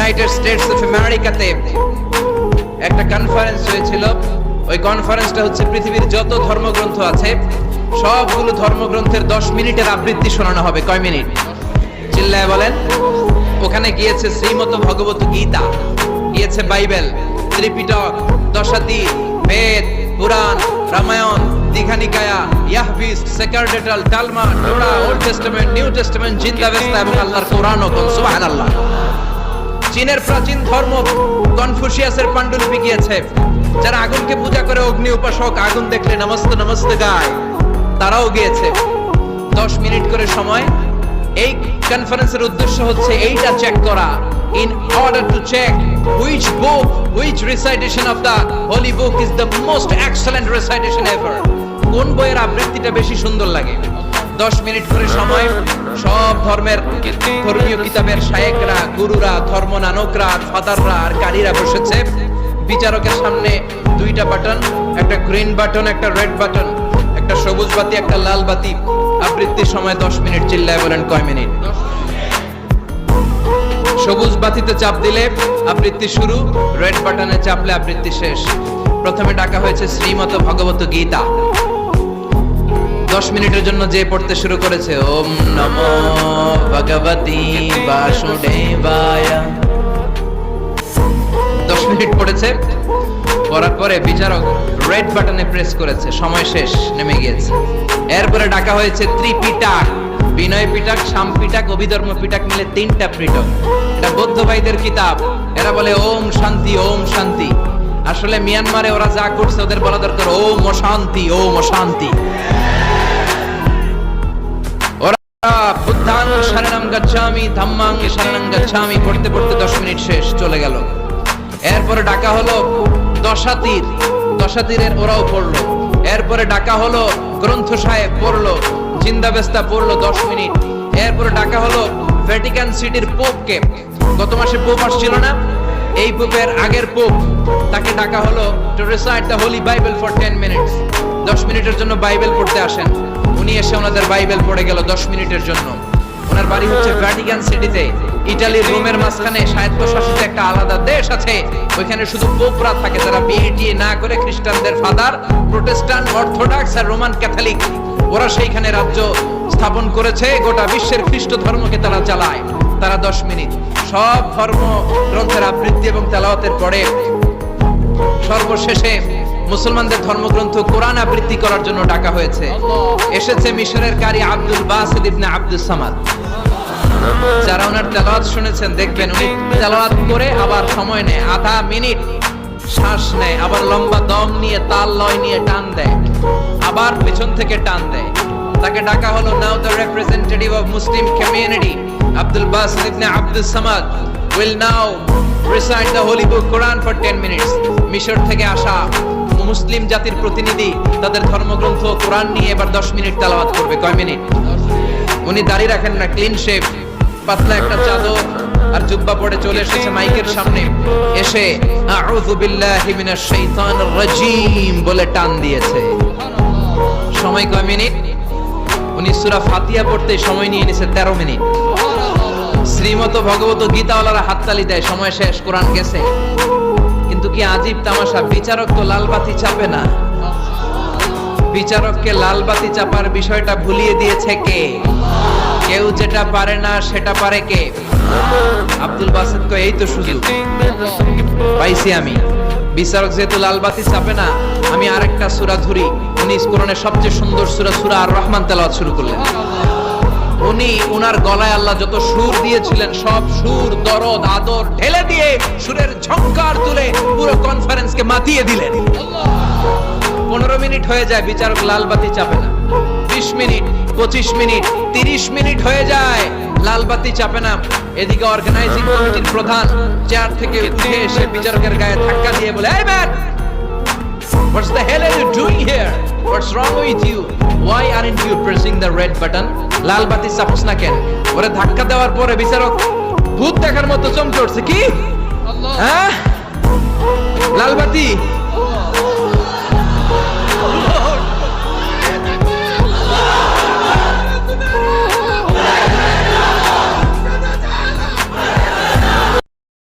United states of আমেরিকাতে একটা conference হয়েছিল। ওই কনফারেন্সটা হচ্ছে পৃথিবীর যত ধর্মগ্রন্থ আছে সবগুলো ধর্মগ্রন্থের 10 মিনিটের আবৃত্তি শোনানো হবে। কয় মিনিট? চিল্লায় বলেন। ওখানে গিয়েছে শ্রীমত ভগবত গীতা, গিয়েছে বাইবেল, ত্রিপিটক, দশাতি, বেদ, পুরাণ, রামায়ণ, দীঘানিকায়া, ইয়াহবিস, সেকারডেটাল, Talmud, Torah, Old Testament, New Testament, Zendavesta এবং আল্লাহর কোরআন ও সুবহানাল্লাহ। চীনের প্রাচীন ধর্ম কনফুসিয়াসের পাণ্ডুলিপি গিয়েছে। যারা আগুনকে পূজা করে, অগ্নি উপাসক, আগুন দেখলে নমস্তে নমস্তে গায়, তারাও গিয়েছে। 10 মিনিট করে সময়। এই কনফারেন্সের উদ্দেশ্য হচ্ছে এইটা চেক করা, in order to check which book, which recitation of the holy book is the most excellent recitation ever. কোন বইয়ের আবৃত্তিটা বেশি সুন্দর লাগে। 10 মিনিট করে সময়। সব ধর্মের ধর্মীয় কিতাবের শায়েখরা, গুরুরা, ধর্ম নানকরা, ফাদাররা আর কারীরা বসেছে। বিচারকের সামনে দুইটা বাটন, একটা গ্রিন বাটন, একটা রেড বাটন, একটা সবুজ বাতি, একটা লাল বাতি। আবৃত্তির সময় 10 মিনিট। চিল্লায় বলেন কয় মিনিট? সবুজ বাতিতে চাপ দিলে আবৃত্তি শুরু, রেড বাটনে চাপলে আবৃত্তি শেষ। প্রথমে ডাকা হয়েছে শ্রীমত ভগবত গীতা। 10 মিনিটের জন্য যে পড়তে শুরু করেছে, ওম নমো ভগবতি বাসুদেবায়। 10 মিনিট পড়েছে। পড়ার পরে বিচারক রেড বাটনে প্রেস করেছে, সময় শেষ, নেমে গিয়েছে। এরপরে ডাকা হয়েছে ত্রিপিটক, বিনয় পিটক, শাম পিটক, অভিধর্ম পিটক মিলে 3টা পিটক। এটা বৌদ্ধ ভাইদের কিতাব। এরা বলে ওম শান্তি, ওম শান্তি। আসলে মিয়ানমারে ওরা যা করছে ওদের বলা দরকার ওম অশান্তি, ওম অশান্তি। ওরা বুদ্ধাং শরণং গচ্ছামি, ধাম্মাং শরণং গচ্ছামি পড়তে পড়তে 10 মিনিট শেষ, চলে গেল। এরপরে ডাকা হলো দশাতীর, দশাতীরের ওরাও পড়লো। এরপরে ডাকা হলো গ্রন্থ সাহেব, পড়লো। জিন্দাবেস্তা পড়লো 10 মিনিট। এরপরে ডাকা হলো ভ্যাটিকান সিটির পোপকে। গত মাসে পোপ আসছিল না? এই পোপের আগের পোপ, তাকে ডাকা হলো to recite the Holi Bible for 10 minutes. 10 মিনিটের জন্য বাইবেল পড়তে আসেন। উনি এসে ওনাদের বাইবেল পড়ে গেল 10 মিনিটের জন্য। ওনার বাড়ি হচ্ছে ভ্যাটিকান সিটিতে, ইটালির রোমের মাঝখানে স্বায়ত্তশাসিত একটা আলাদা দেশ আছে। ওইখানে শুধু পোপরা থাকে, যারা বিএটিএ না করে খ্রিস্টানদের ফাদার, প্রোটেস্ট্যান্ট, অর্থোডক্স আর রোমান ক্যাথলিক, ওরা সেইখানে রাজ্য স্থাপন করেছে। গোটা বিশ্বের খ্রিস্ট ধর্মকে তারা চালায়। তারা 10 মিনিট সব ধর্ম গ্রন্থের আবৃত্তি এবং তেলাওয়াতের পরে সর্বশেষে মুসলমানদের ধর্মগ্রন্থ কোরআন আবৃত্তি করার জন্য ডাকা হয়েছে। এসেছে মিশরের কারি আব্দুল বাসিত ইবনে আব্দুস সামাদ। যারা ওনার তেলাওয়াত শুনেছেন দেখবেন উনি তেলাওয়াত করে আবার সময় নেয়, আধা মিনিট শ্বাস নেয়, আবার লম্বা দম নিয়ে তাল লয় নিয়ে টান দেয়, আবার পেছন থেকে টান দেয়। তাকে ডাকা হলো now the representative of Muslim community Abdul Basit ibne Abdus Samad will now recite the holy book Quran for 10 minutes. মিশর থেকে আসা মুসলিম জাতির প্রতিনিধি তাদের ধর্মগ্রন্থ কোরআন নিয়ে এবার 10 মিনিট তেলাওয়াত করবে। কয় মিনিট? উনি দাড়ি রাখেন না, ক্লিন শেভ, পাতলা একটা চাদর আর জুব্বা পরে চলে এসেছে মাইকের সামনে। এসে আউযু বিল্লাহি মিনাশ শাইতানির রাজীম বলে টান দিয়েছে। সময় কয় মিনিট? উনি সূরা ফাতিহা পড়তে সময় নিয়ে নিয়েছে 13 মিনিট। শ্রীমত ভগবত গীতাওয়ালারা হাততালি দেয়, সময় শেষ, কোরআন গেছে। কিন্তু কি আজীব তামাশা, বিচারক তো লাল বাতি চাপে না। বিচারককে লাল বাতি চাপার বিষয়টা ভুলিয়ে দিয়েছে কে? কেউ যেটা পারে না সেটা পারে কে? আব্দুল বাসিত কয় এই তো সুযোগ পাইছি আমি। বিচারক যেহেতু লাল বাতি চাপে না, আমি আরেকটা সূরা ধরি। উনি কোরআনের সবচেয়ে সুন্দর সূরা, সূরা আর রহমান তেলাওয়াত শুরু করলেন। উনি উনার গলায় আল্লাহ যত সুর দিয়েছিলেন সব সুর, দরদ, আদর ঢেলে দিয়ে সুরের ঝংকার তুলে পুরো কনফারেন্সকে মাতিয়ে দিলেন। 15 মিনিট হয়ে যায়, বিচারক লাল বাতি চাপে না। 20 মিনিট, 25 মিনিট, 30 মিনিট হয়ে যায়, লাল বাতি চাপে না। এদিকে অর্গানাইজিং কমিটির প্রধান চেয়ার থেকে উঠে এসে বিচারকের গায়ে ধাক্কা দিয়ে বলে, এই man, what's the hell are you doing here? What's wrong with you? Why aren't you pressing the red button? লাল বাতি চাপছ না কেন? ওরে ধাক্কা দেওয়ার পরে বিচারক ভূত দেখার মতো চমকে উঠছে। কি? হ্যাঁ, লাল বাতি